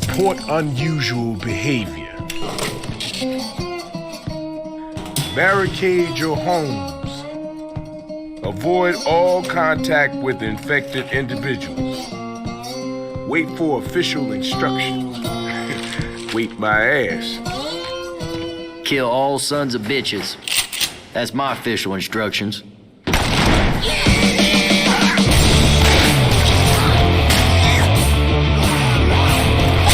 Report unusual behavior. Barricade your homes. Avoid all contact with infected individuals. Wait for official instructions. Wait my ass. Kill all sons of bitches. That's my official instructions.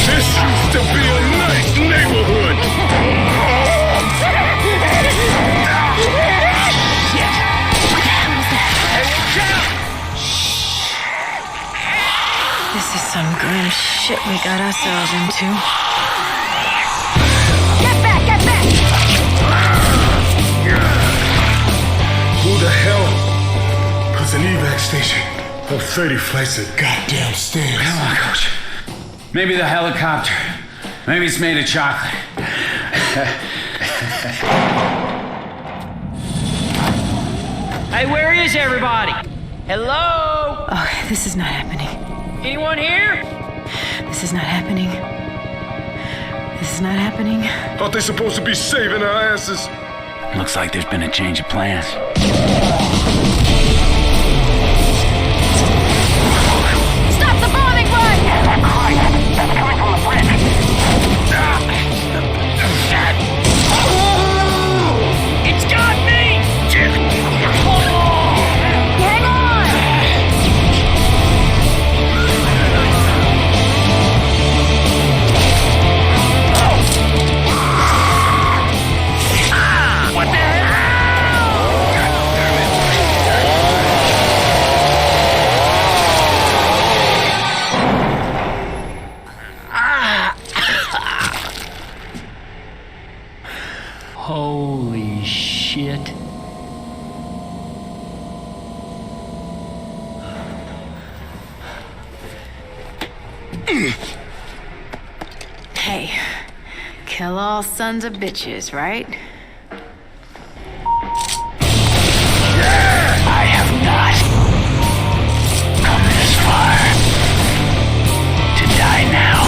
This used to be a nice neighborhood. This is some grim shit we got ourselves into. Get back! Get back! Who the hell puts an evac station up 30 flights of goddamn stairs? Come on, Coach. Maybe the helicopter. Maybe it's made of chocolate. Hey, where is everybody? Hello? Oh, this is not happening. Anyone here? This is not happening. This is not happening. Thought they supposed to be saving our asses. Looks like there's been a change of plans. Stop the bombing run! That's coming from the bridge. It's got me! Hang on! What the hell? Holy shit. Hey, kill all sons of bitches, right? I have not come this far to die now.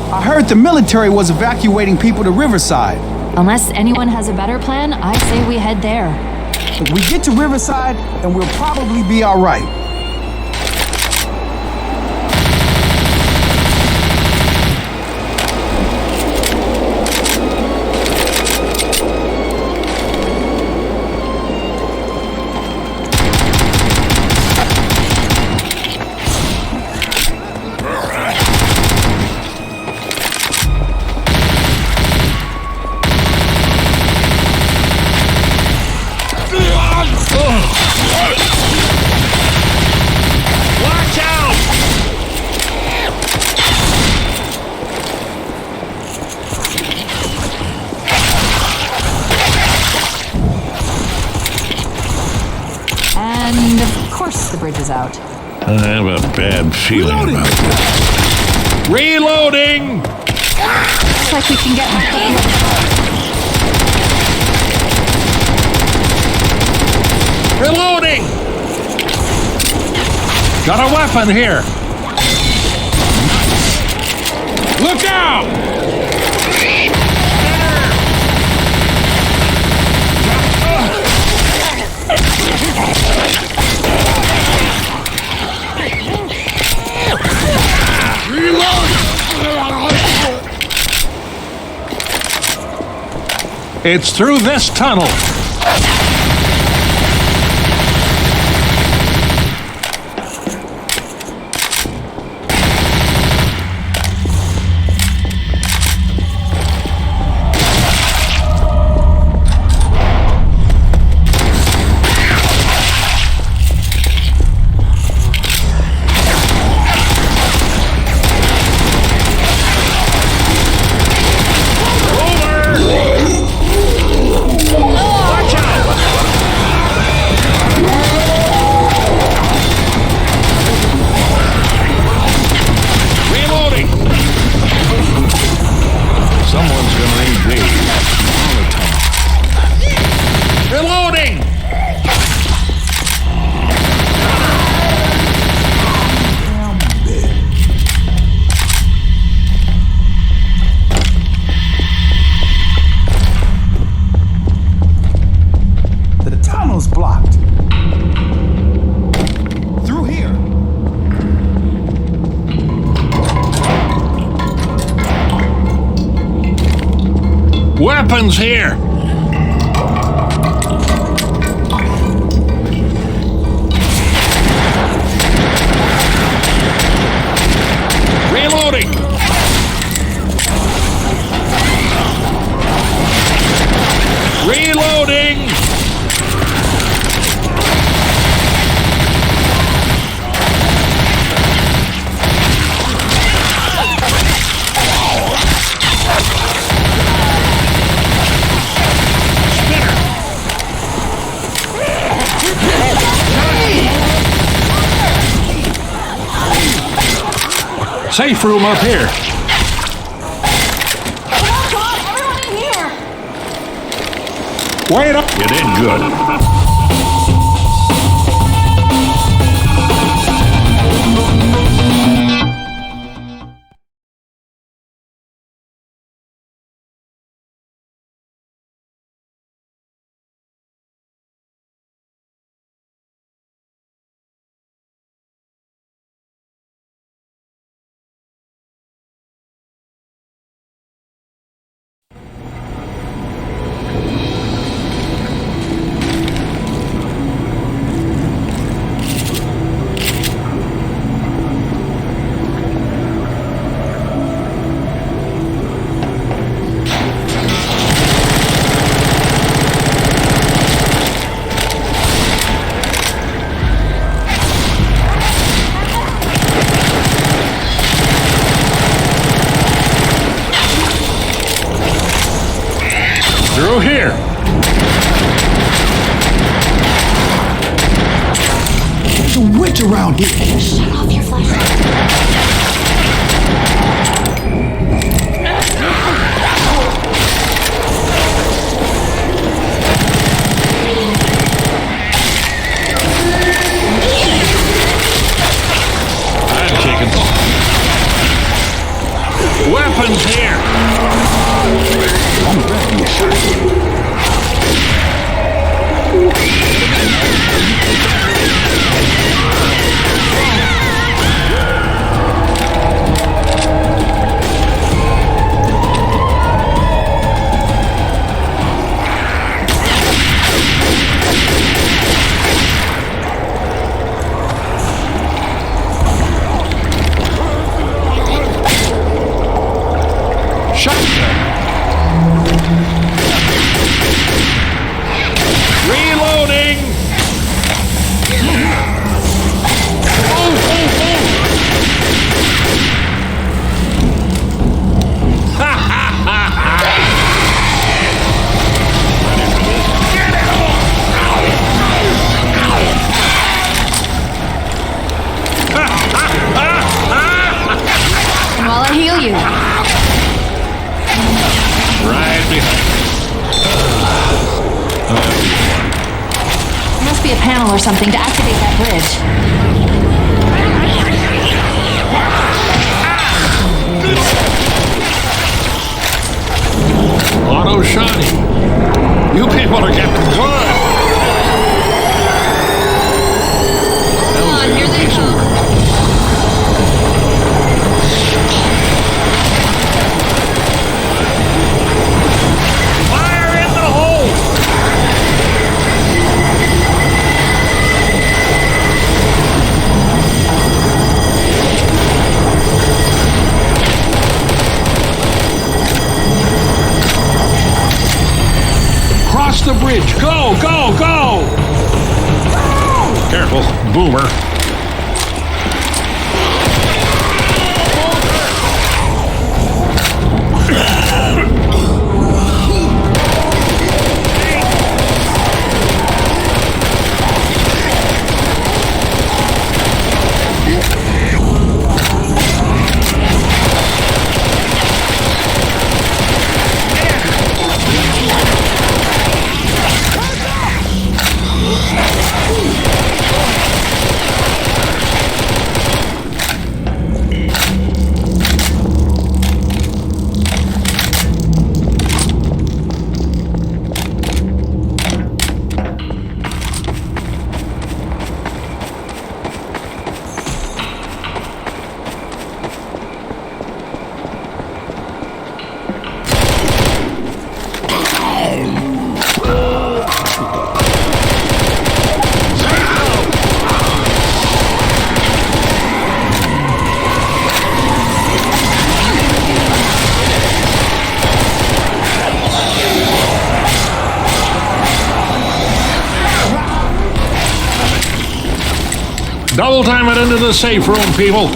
I heard the military was evacuating people to Riverside. Unless anyone has a better plan, I say we head there. If we get to Riverside, then we'll probably be all right. Watch out! And of course the bridge is out. I have a bad feeling about this. Reloading! Looks like we can get Reloading! Got a weapon here. Look out! It's through this tunnel. Weapons here! Reloading! Reloading! Safe room up here. Everyone in here! Wait up. You did good. Through here. There's a witch around here. Shut off your flashlight. I'm chicken. Weapons here. Reloading! And while I heal you, Right behind. there must be a panel or something to activate that bridge. Auto shotty. You people are getting good. Come on, here they come. Fire in the hole! Cross the bridge. Go, go, go! Careful, boomer. Double time it into the safe room, people.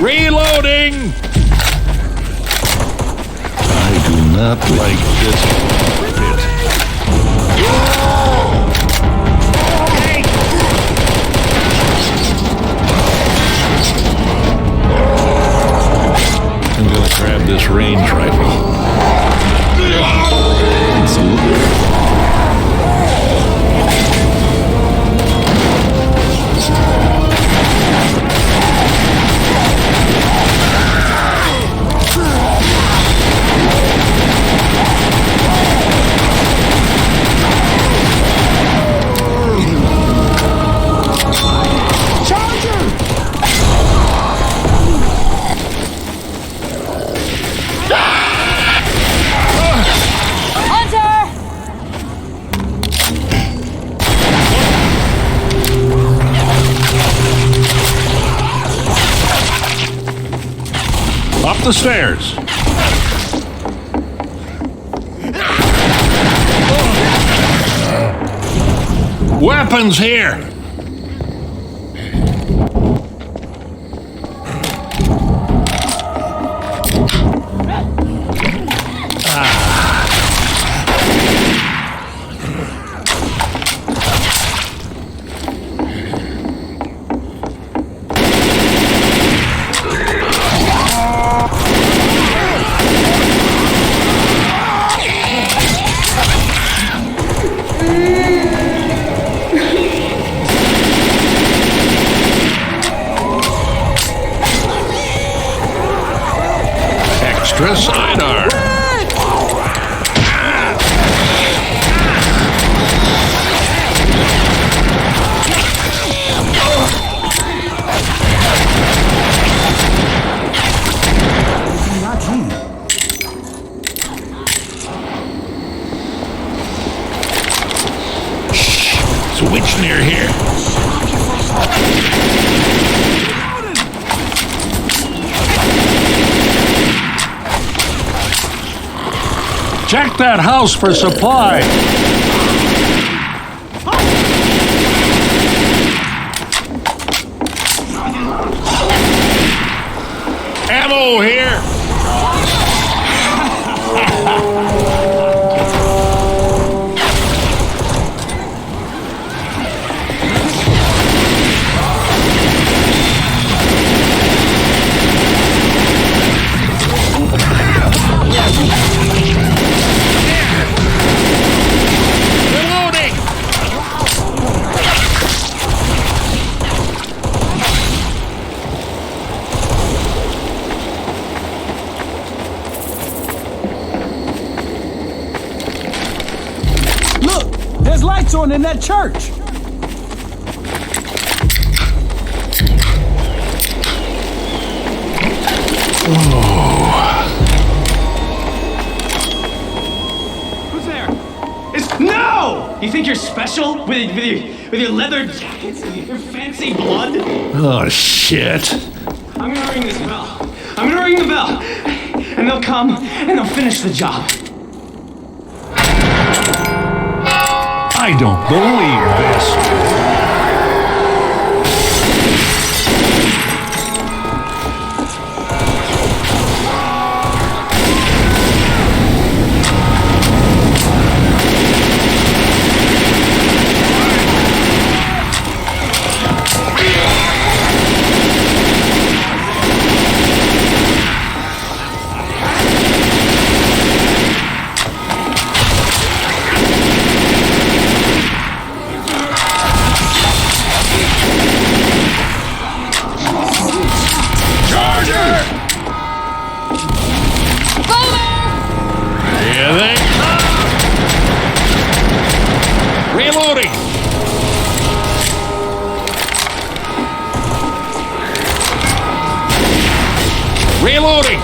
Reloading! I do not like this bit. I'm gonna grab this range rifle. Up the stairs. Weapons here. Extra sidearm. Shh, it's a witch near here. Check that house for supply. Ammo here. There's lights on in that church. Who's there? No! You think you're special with your leather jackets and your fancy blood? Oh, shit. I'm gonna ring this bell. I'm gonna ring the bell. And they'll come and they'll finish the job. I don't believe this. Reloading!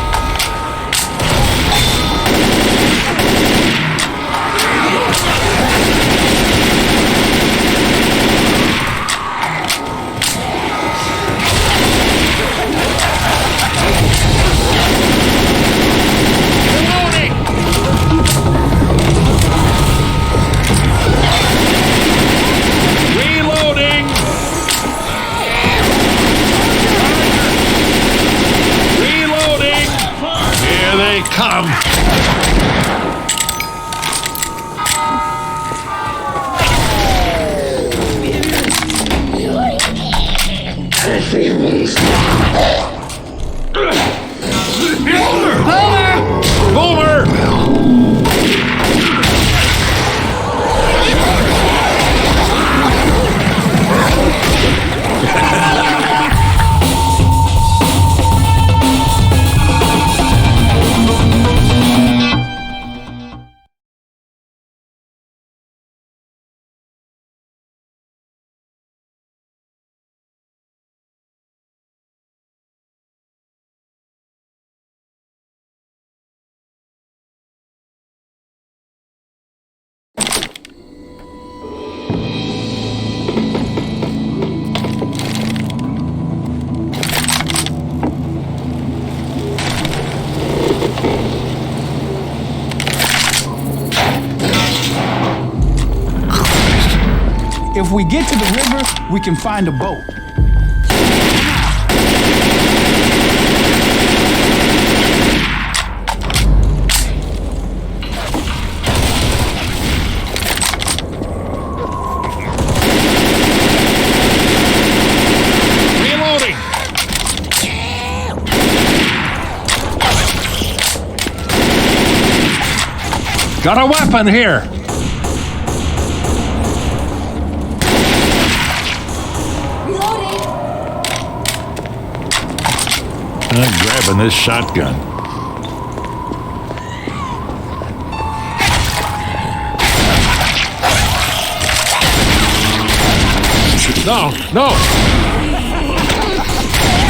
Reloading! Reloading! Here they come! Boomer! If we get to the river, we can find a boat. Reloading! Got a weapon here! I'm grabbing this shotgun. No, no!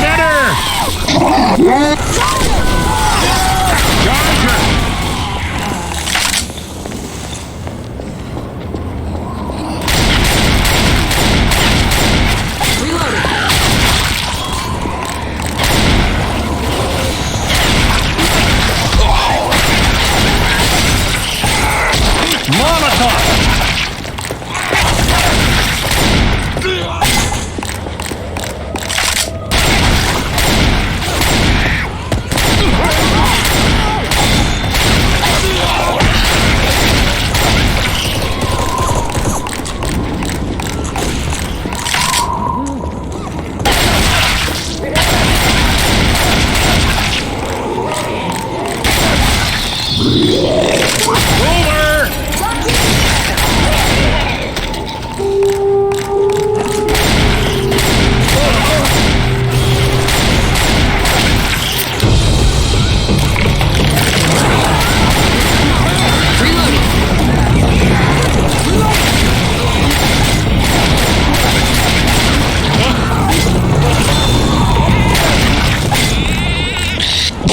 Get her! Charger!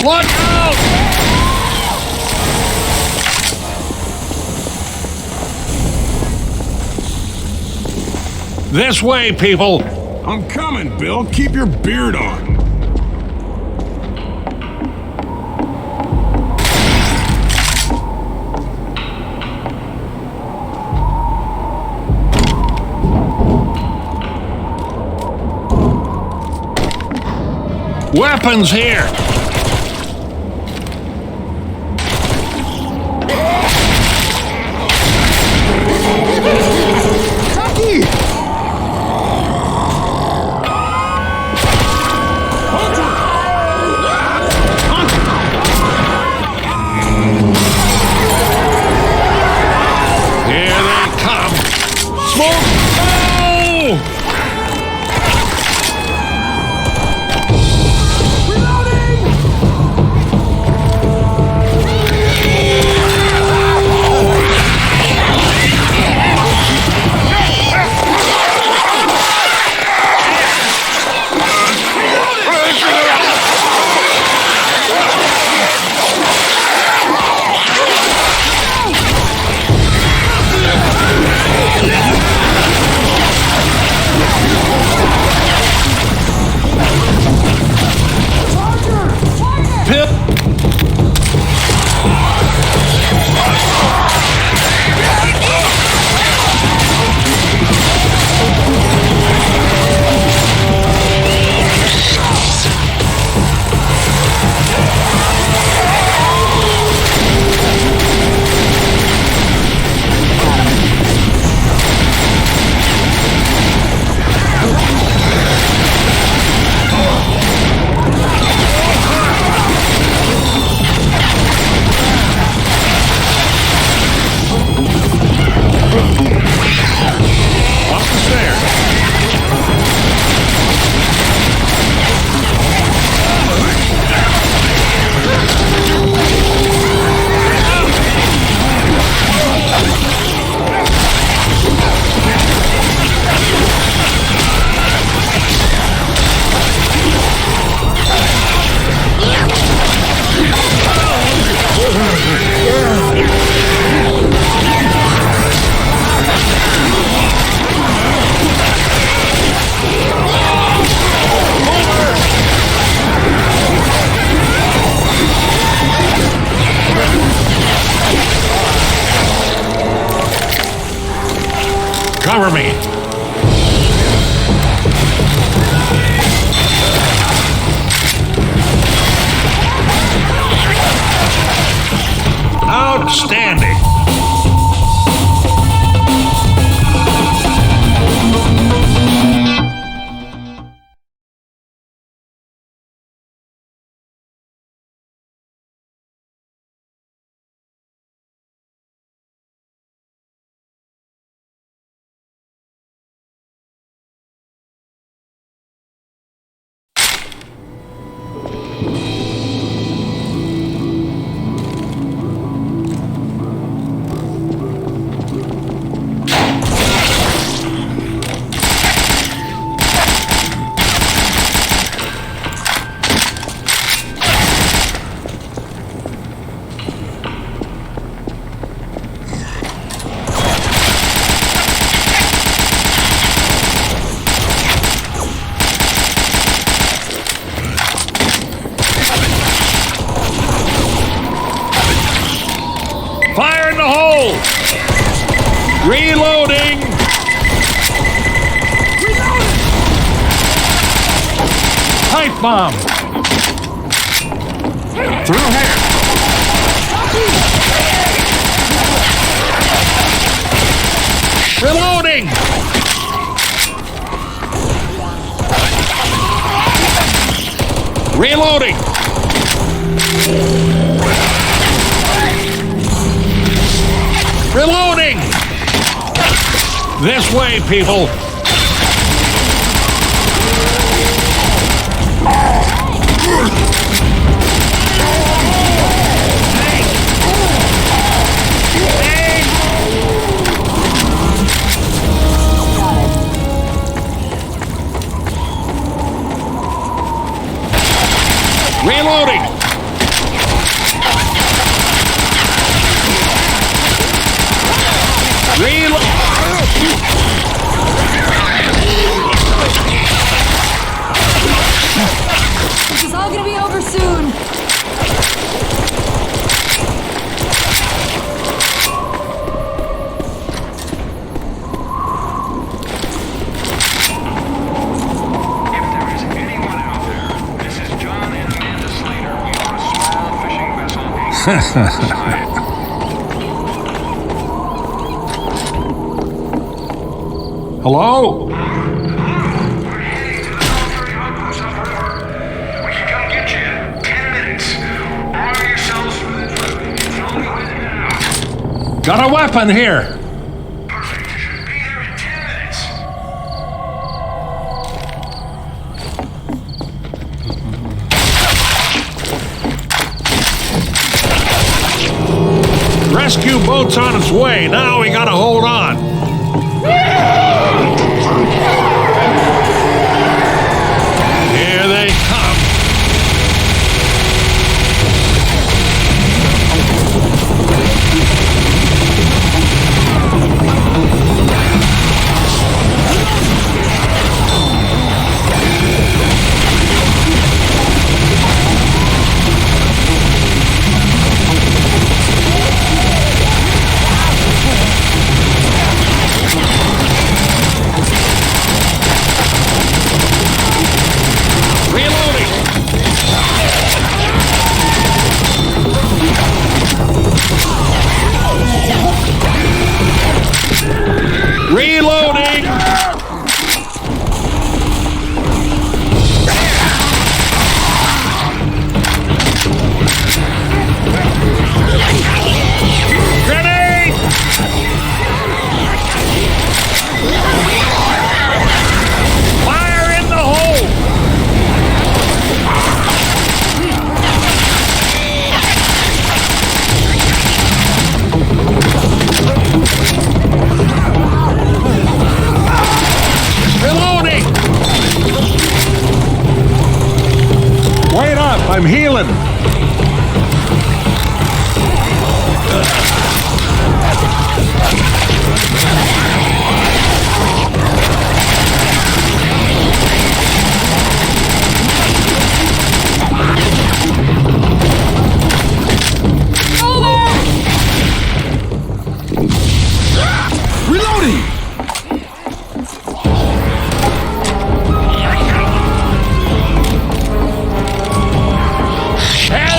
Look out! This way, people! I'm coming, Bill. Keep your beard on. Weapons here! Outstanding. Fire in the hole! Reloading! Pipe bomb! Through here! Reloading! Reloading! Reloading! This way, people! Reloading! This is all gonna be over soon. Hello? We can come get you in 10 minutes. Arm yourselves for the trip. It's only within now. Got a weapon here. Perfect. Be there in 10 minutes. Rescue boat's on its way. Now we gotta hold on. Here they come. Reloading! Grenade! Fire in the hole! Reloading! Wait up, I'm healing. Reloading! Head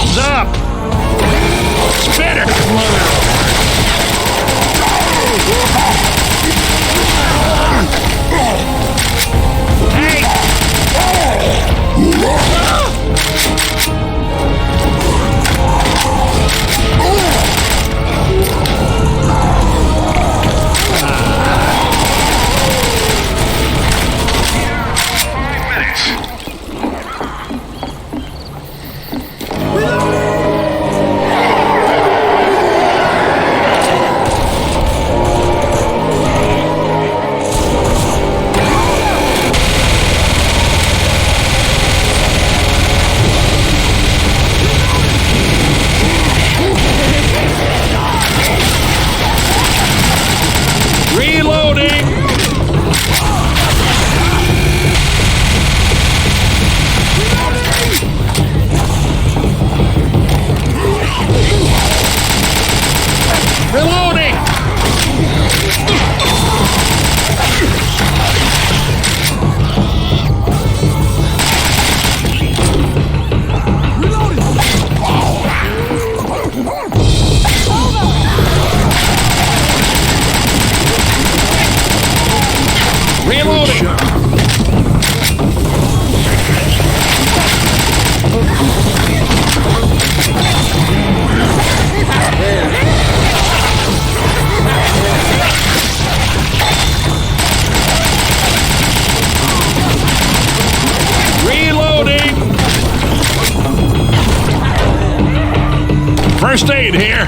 First aid here.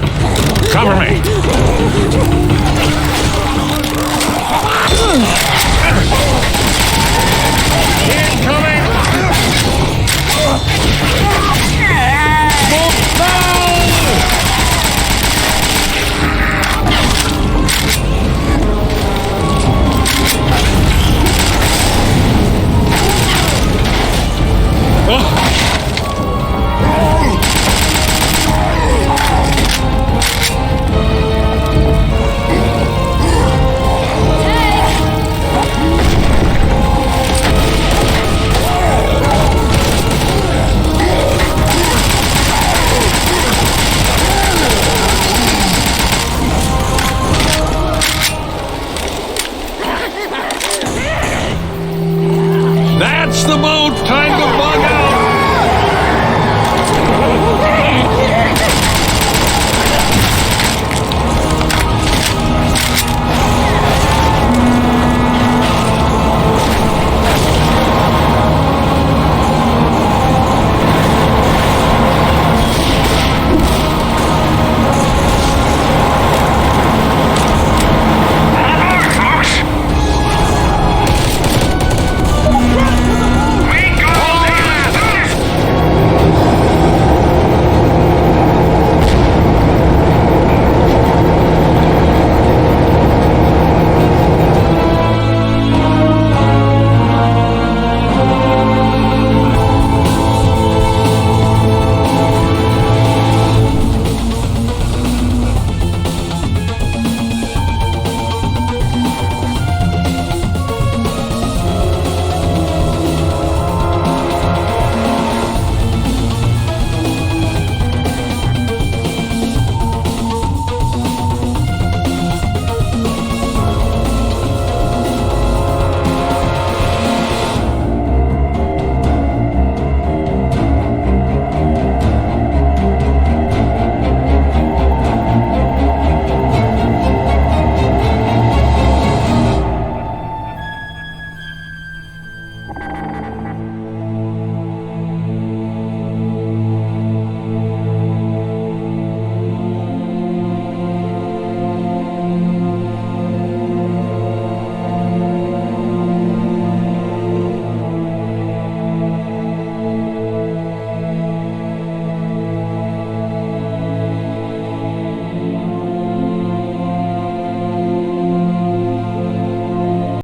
Cover me.